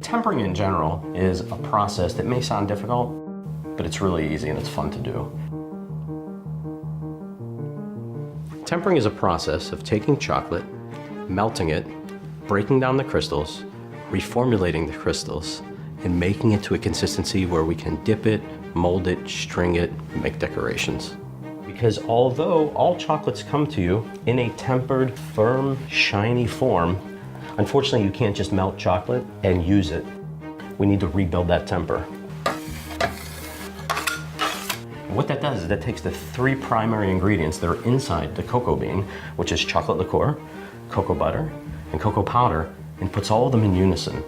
Tempering in general is a process that may sound difficult, but it's really easy and it's fun to do. Tempering is a process of taking chocolate, melting it, breaking down the crystals, reformulating the crystals, and making it to a consistency where we can dip it, mold it, string it, and make decorations. Because although all chocolates come to you in a tempered, firm, shiny form, unfortunately you can't just melt chocolate and use it. We need to rebuild that temper. What that does is that takes the three primary ingredients that are inside the cocoa bean, which is chocolate liqueur, cocoa butter, and cocoa powder, and puts all of them in unison.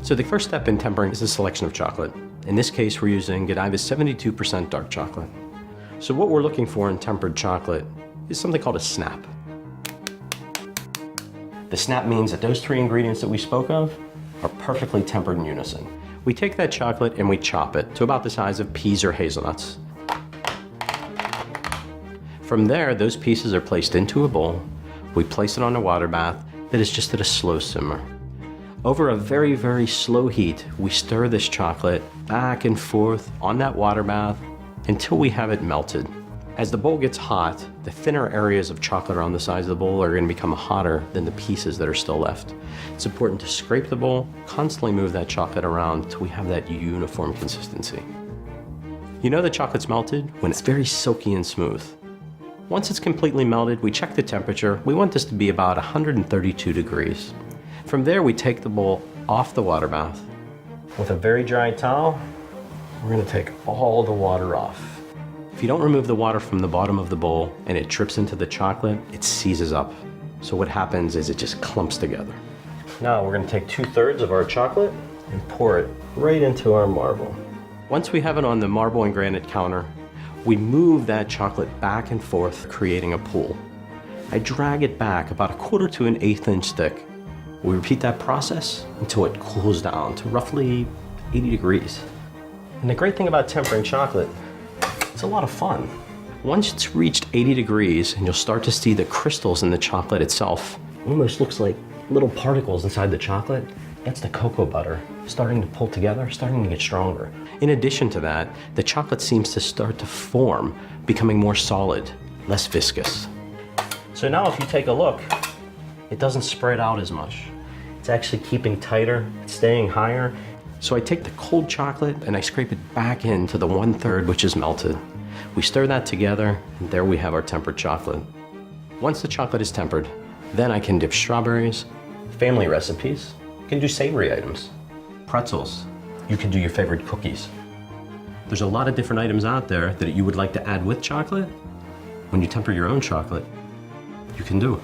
So the first step in tempering is the selection of chocolate. In this case, we're using Godiva's 72% dark chocolate. So what we're looking for in tempered chocolate is something called a snap. The snap means that those three ingredients that we spoke of are perfectly tempered in unison. We take that chocolate and we chop it to about the size of peas or hazelnuts. From there, those pieces are placed into a bowl. We place it on a water bath that is just at a slow simmer. Over a very, very slow heat, we stir this chocolate back and forth on that water bath until we have it melted. As the bowl gets hot, the thinner areas of chocolate around the sides of the bowl are going to become hotter than the pieces that are still left. It's important to scrape the bowl, constantly move that chocolate around until we have that uniform consistency. You know the chocolate's melted when it's very silky and smooth. Once it's completely melted, we check the temperature. We want this to be about 132 degrees. From there, we take the bowl off the water bath. With a very dry towel, we're going to take all the water off. If you don't remove the water from the bottom of the bowl and it drips into the chocolate, it seizes up. So what happens is it just clumps together. Now we're going to take 2/3 of our chocolate and pour it right into our marble. Once we have it on the marble and granite counter, we move that chocolate back and forth, creating a pool. I drag it back about 1/4 to 1/8 inch thick. We repeat that process until it cools down to roughly 80 degrees. And the great thing about tempering chocolate, it's a lot of fun. Once it's reached 80 degrees and you'll start to see the crystals in the chocolate itself, it almost looks like little particles inside the chocolate. That's the cocoa butter starting to pull together, starting to get stronger. In addition to that, the chocolate seems to start to form, becoming more solid, less viscous. So now if you take a look, it doesn't spread out as much. It's actually keeping tighter, it's staying higher. So I take the cold chocolate and I scrape it back into the 1/3 which is melted. We stir that together, and there we have our tempered chocolate. Once the chocolate is tempered, then I can dip strawberries, family recipes, you can do savory items, pretzels, you can do your favorite cookies. There's a lot of different items out there that you would like to add with chocolate. When you temper your own chocolate, you can do.